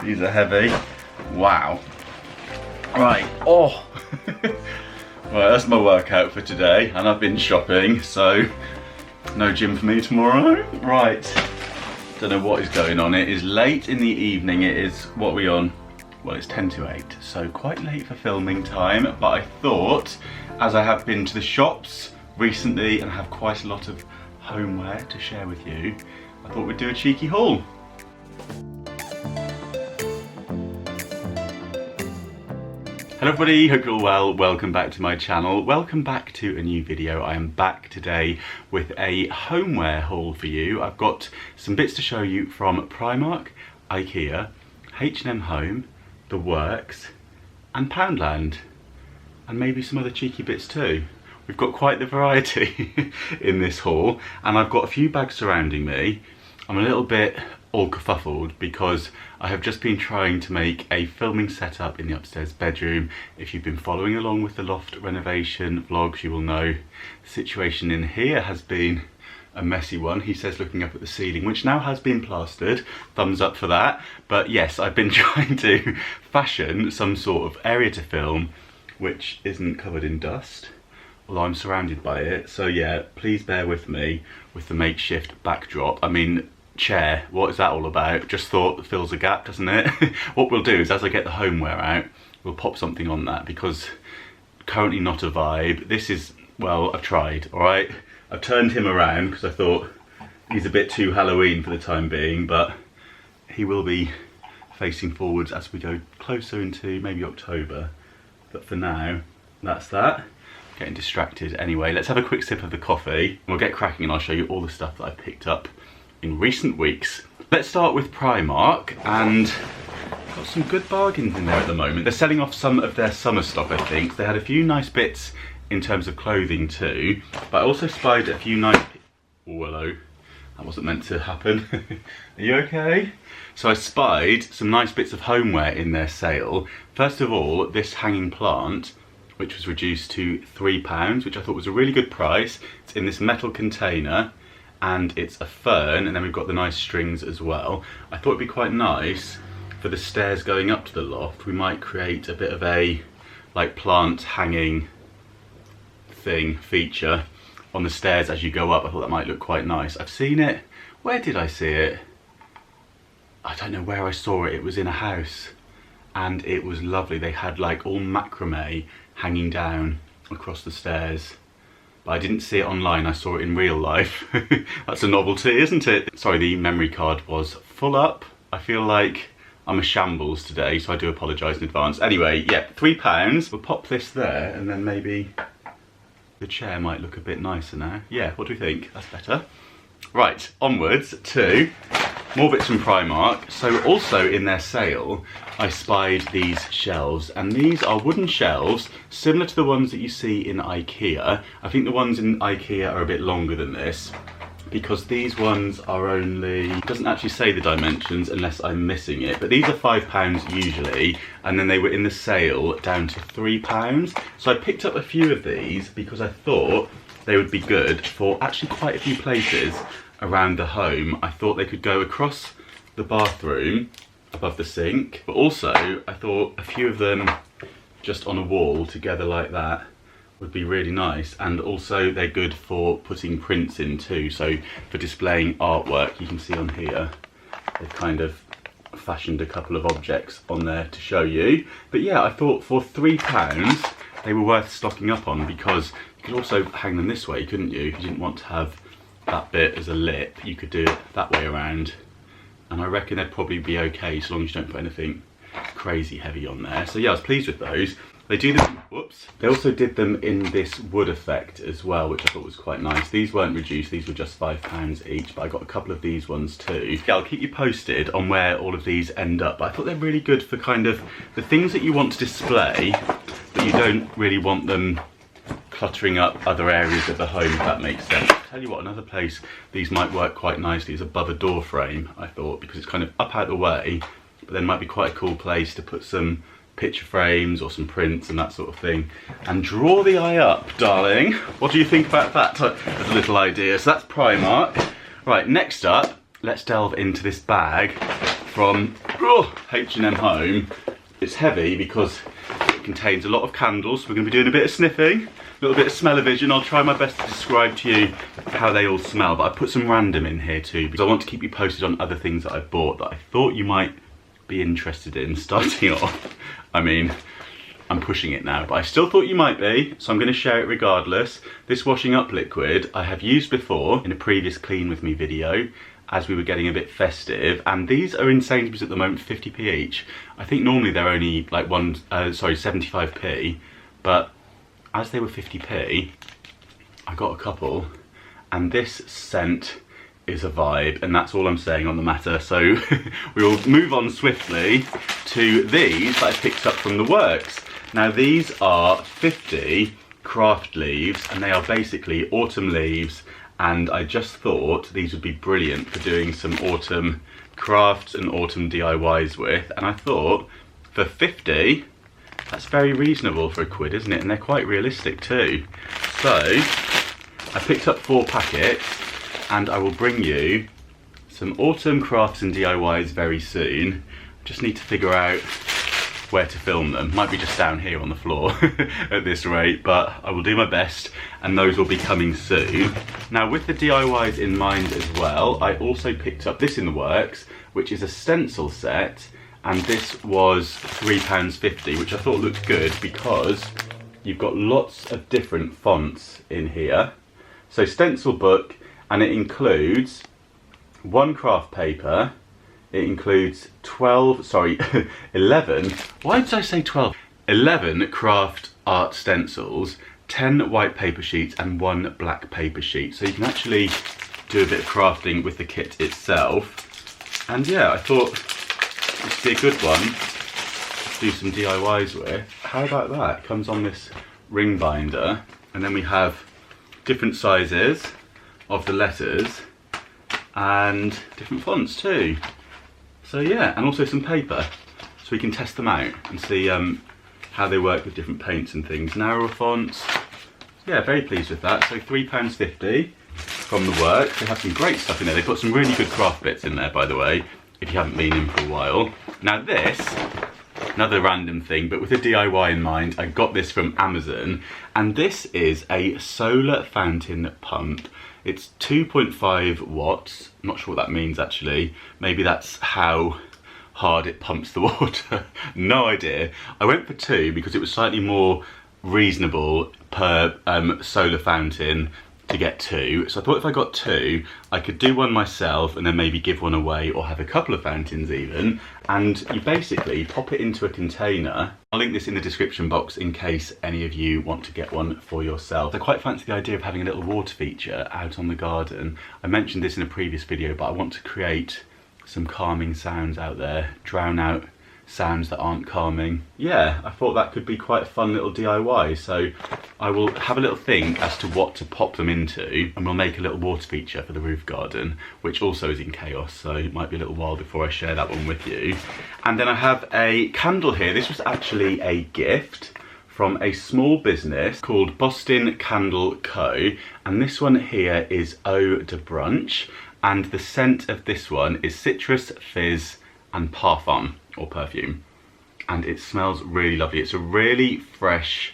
These are heavy. Wow. Right, oh. Right, that's my workout for today, and I've been shopping, so no gym for me tomorrow. Right, don't know what is going on. It is late in the evening. It is, what are we on? Well, it's 10 to 8, so quite late for filming time, but I thought, as I have been to the shops recently and have quite a lot of homeware to share with you, I thought we'd do a cheeky haul. Hello everybody, hope you're all well. Welcome back to my channel. Welcome back to a new video. I am back today with a homeware haul for you. I've got some bits to show you from Primark, Ikea, H&M Home, The Works and Poundland, and maybe some other cheeky bits too. We've got quite the variety in this haul, and I've got a few bags surrounding me. I'm a little bit all kerfuffled because I have just been trying to make a filming setup in the upstairs bedroom. If you've been following along with the loft renovation vlogs, you will know the situation in here has been a messy one. He says looking up at the ceiling, which now has been plastered. Thumbs up for that. But yes, I've been trying to fashion some sort of area to film which isn't covered in dust, although I'm surrounded by it. So yeah, please bear with me with the makeshift backdrop. I mean, chair, what is that all about? Just thought it fills a gap, doesn't it? What we'll do is, as I get the homeware out, we'll pop something on that, because currently not a vibe. This is, well, I've tried, all right? I've turned him around because I thought he's a bit too Halloween for the time being, but he will be facing forwards as we go closer into maybe October. But for now, that's that. Getting distracted anyway. Let's have a quick sip of the coffee and we'll get cracking, and I'll show you all the stuff that I've picked up in recent weeks. Let's start with Primark, and got some good bargains in there at the moment. They're selling off some of their summer stock, I think. They had a few nice bits in terms of clothing too, but I also spied a few nice... Oh, hello. That wasn't meant to happen. Are you okay? So I spied some nice bits of homeware in their sale. First of all, this hanging plant, which was reduced to £3, which I thought was a really good price. It's in this metal container, and it's a fern, and then we've got the nice strings as well. I thought it'd be quite nice for the stairs going up to the loft. We might create a bit of a like plant hanging thing feature on the stairs as you go up. I thought that might look quite nice. I've seen it, where did I see it? I don't know where I saw it. It was in a house and it was lovely. They had like all macrame hanging down across the stairs. But I didn't see it online, I saw it in real life. That's a novelty, isn't it? Sorry, the memory card was full up. I feel like I'm a shambles today, so I do apologise in advance. Anyway, yeah, £3. We'll pop this there, and then maybe the chair might look a bit nicer now. Yeah, what do we think? That's better. Right, onwards to more bits from Primark. So also in their sale, I spied these shelves, and these are wooden shelves similar to the ones that you see in Ikea. I think the ones in Ikea are a bit longer than this, because these ones are only, it doesn't actually say the dimensions unless I'm missing it, but these are £5 usually, and then they were in the sale down to £3. So I picked up a few of these because I thought they would be good for actually quite a few places around the home. I thought they could go across the bathroom above the sink, but also I thought a few of them just on a wall together like that would be really nice, and also they're good for putting prints in too. So for displaying artwork, you can see on here they've kind of fashioned a couple of objects on there to show you. But yeah, I thought for £3 they were worth stocking up on, because you could also hang them this way, couldn't you? If you didn't want to have that bit as a lip, you could do it that way around, and I reckon they'd probably be okay so long as you don't put anything crazy heavy on there. So yeah, I was pleased with those. They do them, whoops. They also did them in this wood effect as well, which I thought was quite nice. These weren't reduced, these were just £5 each, but I got a couple of these ones too. Yeah, I'll keep you posted on where all of these end up, but I thought they're really good for kind of the things that you want to display, but you don't really want them cluttering up other areas of the home, if that makes sense. I'll tell you what, another place these might work quite nicely is above a door frame, I thought, because it's kind of up out the way, but then might be quite a cool place to put some picture frames or some prints and that sort of thing. And draw the eye up, darling. What do you think about that as a little idea? So that's Primark. Right, next up, let's delve into this bag from H&M Home. It's heavy because it contains a lot of candles, so we're going to be doing a bit of sniffing, a little bit of smell-o-vision. I'll try my best to describe to you how they all smell, but I put some random in here too because I want to keep you posted on other things that I've bought that I thought you might be interested in. Starting off, I mean, I'm pushing it now, but I still thought you might be, so I'm going to share it regardless. This washing up liquid I have used before in a previous clean with me video as we were getting a bit festive, and these are in Sainsbury's at the moment, 50p each. I think normally they're only like 75p, but as they were 50p, I got a couple, and this scent is a vibe, and that's all I'm saying on the matter. So we will move on swiftly to these that I picked up from the works. Now these are 50 craft leaves, and they are basically autumn leaves, and I just thought these would be brilliant for doing some autumn crafts and autumn DIYs with, and I thought for 50, that's very reasonable for £1, isn't it? And they're quite realistic too. So I picked up 4 packets, and I will bring you some autumn crafts and DIYs very soon. Just need to figure out where to film them. Might be just down here on the floor at this rate, but I will do my best, and those will be coming soon. Now with the DIYs in mind as well, I also picked up this in the works, which is a stencil set, and this was £3.50, which I thought looked good because you've got lots of different fonts in here. So stencil book, and it includes 1 craft paper, it includes 11, why did I say 12? 11 craft art stencils, 10 white paper sheets and 1 black paper sheet. So you can actually do a bit of crafting with the kit itself. And yeah, I thought this would be a good one to do some DIYs with. How about that? It comes on this ring binder, and then we have different sizes of the letters and different fonts too. So yeah, and also some paper so we can test them out and see how they work with different paints and things. Narrower fonts, yeah, very pleased with that. So £3.50 from the works. They have some great stuff in there. They've got some really good craft bits in there, by the way, if you haven't been in for a while. Now this, another random thing, but with a DIY in mind, I got this from Amazon, and this is a solar fountain pump. It's 2.5 watts, I'm not sure what that means actually. Maybe that's how hard it pumps the water, no idea. I went for 2 because it was slightly more reasonable per solar fountain to get 2. So I thought if I got 2, I could do one myself and then maybe give one away, or have a couple of fountains even. And you basically pop it into a container. I'll link this in the description box in case any of you want to get one for yourself. I quite fancy the idea of having a little water feature out on the garden. I mentioned this in a previous video, but I want to create some calming sounds out there, drown out sounds that aren't calming. Yeah, I thought that could be quite a fun little DIY, so I will have a little think as to what to pop them into, and we'll make a little water feature for the roof garden, which also is in chaos, so it might be a little while before I share that one with you. And then I have a candle here. This was actually a gift from a small business called Boston Candle Co, and this one here is Eau de Brunch, and the scent of this one is citrus, fizz and parfum, or perfume, and it smells really lovely. It's a really fresh,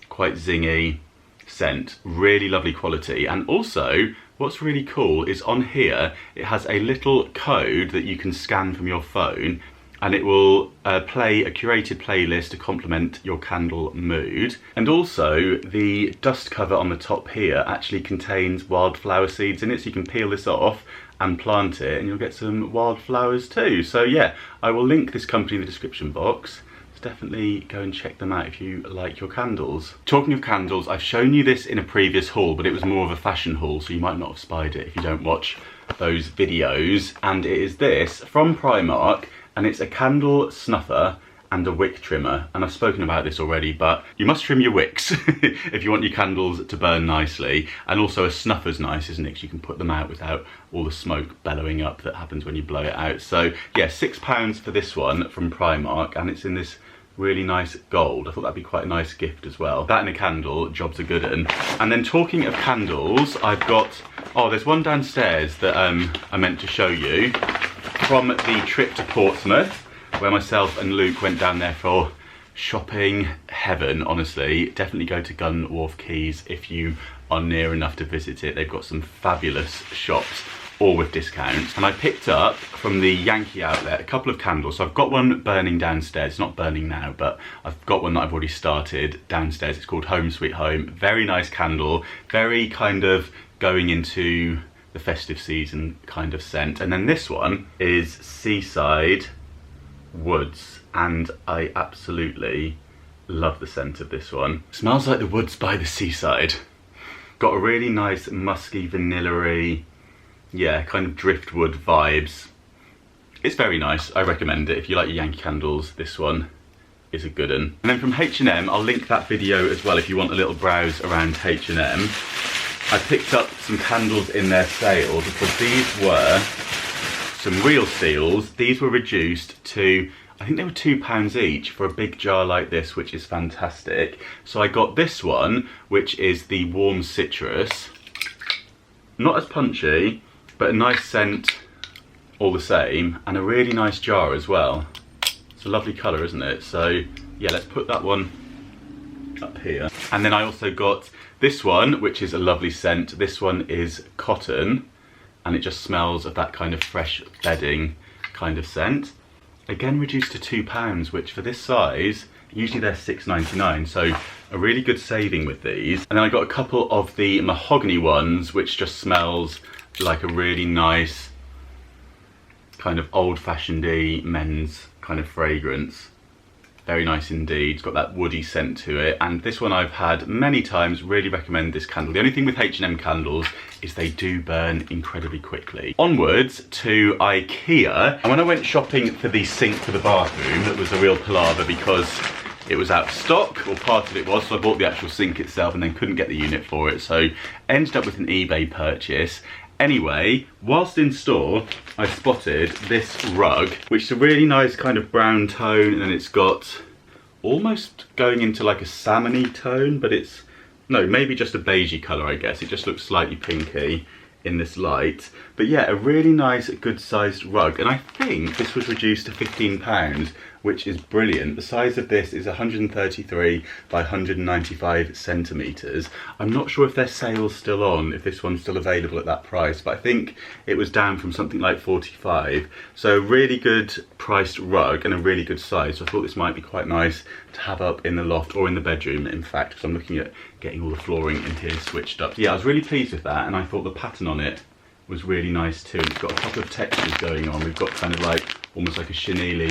quite zingy scent, really lovely quality. And also what's really cool is on here it has a little code that you can scan from your phone, and it will play a curated playlist to complement your candle mood. And also the dust cover on the top here actually contains wildflower seeds in it, so you can peel this off and plant it and you'll get some wildflowers too. So yeah, I will link this company in the description box. So definitely go and check them out if you like your candles. Talking of candles, I've shown you this in a previous haul, but it was more of a fashion haul, so you might not have spied it if you don't watch those videos. And it is this from Primark, and it's a candle snuffer and a wick trimmer. And I've spoken about this already, but you must trim your wicks if you want your candles to burn nicely. And also a snuffer's nice, isn't it? 'Cause you can put them out without all the smoke bellowing up that happens when you blow it out. So yeah, £6 for this one from Primark, and it's in this really nice gold. I thought that'd be quite a nice gift as well. That and a candle, job's a good one. And then talking of candles, I've got, oh, there's one downstairs that I meant to show you. from the trip to Portsmouth, where myself and Luke went down there for shopping heaven, honestly. Definitely go to Gun Wharf Quays if you are near enough to visit it. They've got some fabulous shops, all with discounts. And I picked up from the Yankee outlet a couple of candles. So I've got one burning downstairs. It's not burning now, but I've got one that I've already started downstairs. It's called Home Sweet Home. Very nice candle, very kind of going into the festive season kind of scent. And then this one is Seaside Woods, and I absolutely love the scent of this one. Smells like the woods by the seaside. Got a really nice musky, vanilla-y, yeah, kind of driftwood vibes. It's very nice. I recommend it. If you like your Yankee candles, this one is a good one. And then from H&M, I'll link that video as well if you want a little browse around H&M. I picked up some candles in their sale because these were some real steals. These were reduced to, I think they were £2 each for a big jar like this, which is fantastic. So I got this one, which is the warm citrus. Not as punchy, but a nice scent all the same, and a really nice jar as well. It's a lovely colour, isn't it? So yeah, let's put that one up here. And then I also got this one, which is a lovely scent. This one is cotton, and it just smells of that kind of fresh bedding kind of scent. Again, reduced to £2, which for this size, usually they're £6.99, so a really good saving with these. And then I got a couple of the mahogany ones, which just smells like a really nice kind of old-fashioned-y men's kind of fragrance. Very nice indeed. It's got that woody scent to it. And this one I've had many times. Really recommend this candle. The only thing with H&M candles is they do burn incredibly quickly. Onwards to Ikea. And when I went shopping for the sink for the bathroom, that was a real palaver because it was out of stock, or part of it was, so I bought the actual sink itself and then couldn't get the unit for it. So ended up with an eBay purchase. Anyway, whilst in store, I spotted this rug, which is a really nice kind of brown tone, and it's got almost going into like a salmony tone, but it's, no, maybe just a beigey colour, I guess. It just looks slightly pinky in this light. But yeah, a really nice, good sized rug. And I think this was reduced to £15, which is brilliant. The size of this is 133 by 195 centimetres. I'm not sure if their sale's still on, if this one's still available at that price, but I think it was down from something like 45. So really good priced rug and a really good size. So I thought this might be quite nice to have up in the loft or in the bedroom, in fact, because I'm looking at getting all the flooring in here switched up. Yeah, I was really pleased with that, and I thought the pattern on it was really nice too. It's got a couple of textures going on. We've got kind of like almost like a chenille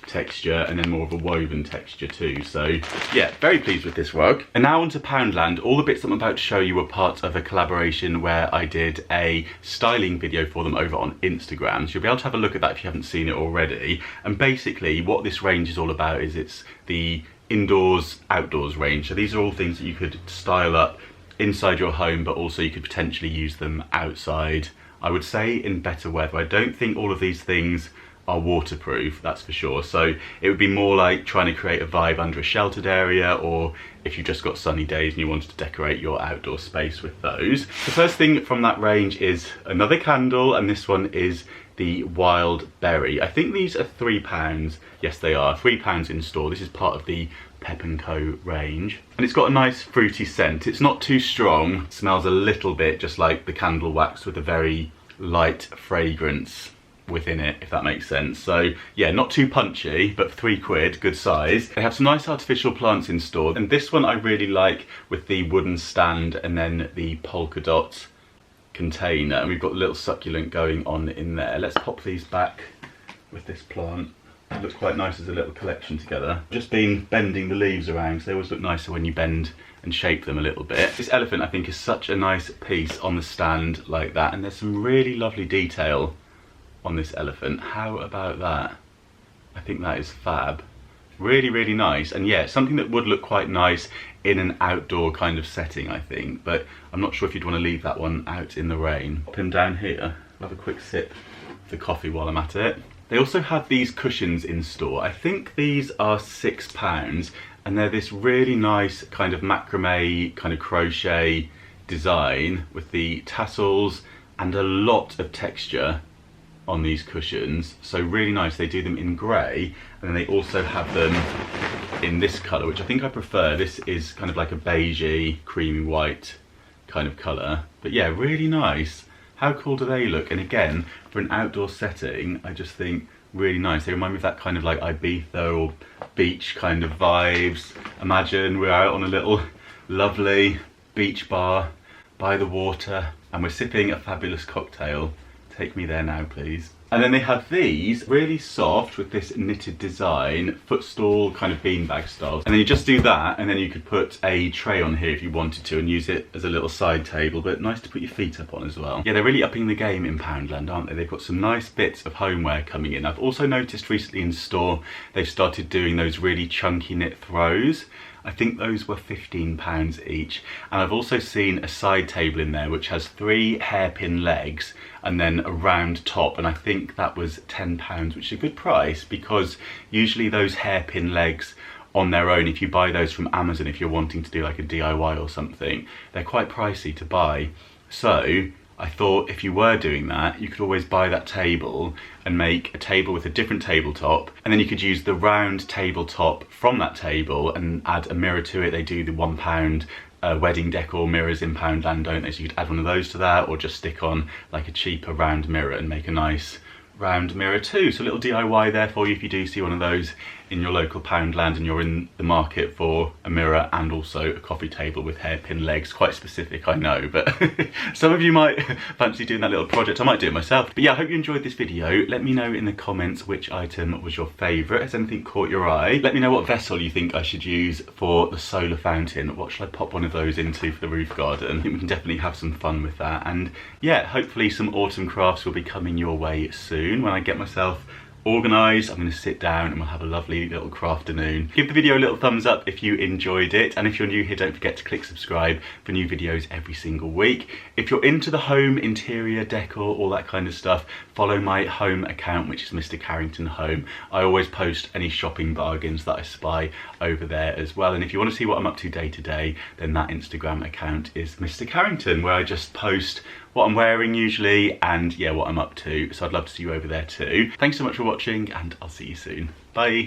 texture and then more of a woven texture too. So yeah, very pleased with this rug. And now onto Poundland. All the bits that I'm about to show you were part of a collaboration where I did a styling video for them over on Instagram. So you'll be able to have a look at that if you haven't seen it already. And basically what this range is all about is it's the indoors, outdoors range. So these are all things that you could style up inside your home, but also you could potentially use them outside, I would say in better weather. I don't think all of these things are waterproof, that's for sure. So it would be more like trying to create a vibe under a sheltered area, or if you just got sunny days and you wanted to decorate your outdoor space with those. The first thing from that range is another candle, and this one is the Wild Berry. I think these are £3. Yes, they are £3 in store. This is part of the Pep & Co range, and it's got a nice fruity scent. It's not too strong. It smells a little bit just like the candle wax with a very light fragrance within it, if that makes sense. So yeah, not too punchy, but £3, good size. They have some nice artificial plants in store, and this one I really like with the wooden stand and then the polka dot container, and we've got a little succulent going on in there. Let's pop these back with this plant. It looks quite nice as a little collection together. Just been bending the leaves around, so they always look nicer when you bend and shape them a little bit. This elephant I think is such a nice piece on the stand like that, and there's some really lovely detail on this elephant. How about that? I think that is fab. Really, really nice. And yeah, something that would look quite nice in an outdoor kind of setting, I think, but I'm not sure if you'd want to leave that one out in the rain. Pop him down here. I'll have a quick sip of the coffee while I'm at it. They also have these cushions in store. I think these are £6, and they're this really nice kind of macrame, kind of crochet design with the tassels and a lot of texture on these cushions, so really nice. They do them in grey, and then they also have them in this colour, which I think I prefer. This is kind of like a beigey, creamy white kind of colour, but yeah, really nice. How cool do they look? And again, for an outdoor setting, I just think really nice. They remind me of that kind of like Ibiza or beach kind of vibes. Imagine we're out on a little lovely beach bar by the water and we're sipping a fabulous cocktail. Take me there now, please. And then they have these really soft with this knitted design, footstool kind of beanbag style. And then you just do that, and then you could put a tray on here if you wanted to and use it as a little side table, but nice to put your feet up on as well. Yeah, they're really upping the game in Poundland, aren't they? They've got some nice bits of homeware coming in. I've also noticed recently in store, they've started doing those really chunky knit throws. I think those were £15 each. And I've also seen a side table in there which has 3 hairpin legs and then a round top, and I think that was £10, which is a good price because usually those hairpin legs on their own, if you buy those from Amazon, if you're wanting to do like a DIY or something, they're quite pricey to buy. So I thought if you were doing that, you could always buy that table and make a table with a different tabletop, and then you could use the round tabletop from that table and add a mirror to it. They do the £1 wedding decor mirrors in Poundland, don't they? So you could add one of those to that, or just stick on like a cheaper round mirror and make a nice round mirror too. So a little DIY there for you if you do see one of those in your local Poundland and you're in the market for a mirror and also a coffee table with hairpin legs. Quite specific, I know, but some of you might fancy doing that little project. I might do it myself. But yeah, I hope you enjoyed this video. Let me know in the comments which item was your favourite. Has anything caught your eye? Let me know what vessel you think I should use for the solar fountain. What should I pop one of those into for the roof garden? I think we can definitely have some fun with that. And yeah, hopefully some autumn crafts will be coming your way soon. When I get myself organised, I'm going to sit down and we'll have a lovely little crafternoon. Give the video a little thumbs up if you enjoyed it, and if you're new here, don't forget to click subscribe for new videos every single week. If you're into the home, interior, decor, all that kind of stuff, follow my home account, which is Mr. Carrington Home. I always post any shopping bargains that I spy over there as well, and if you want to see what I'm up to day to day, then that Instagram account is Mr. Carrington, where I just post what I'm wearing usually and yeah, what I'm up to. So I'd love to see you over there too. Thanks so much for watching and I'll see you soon. Bye.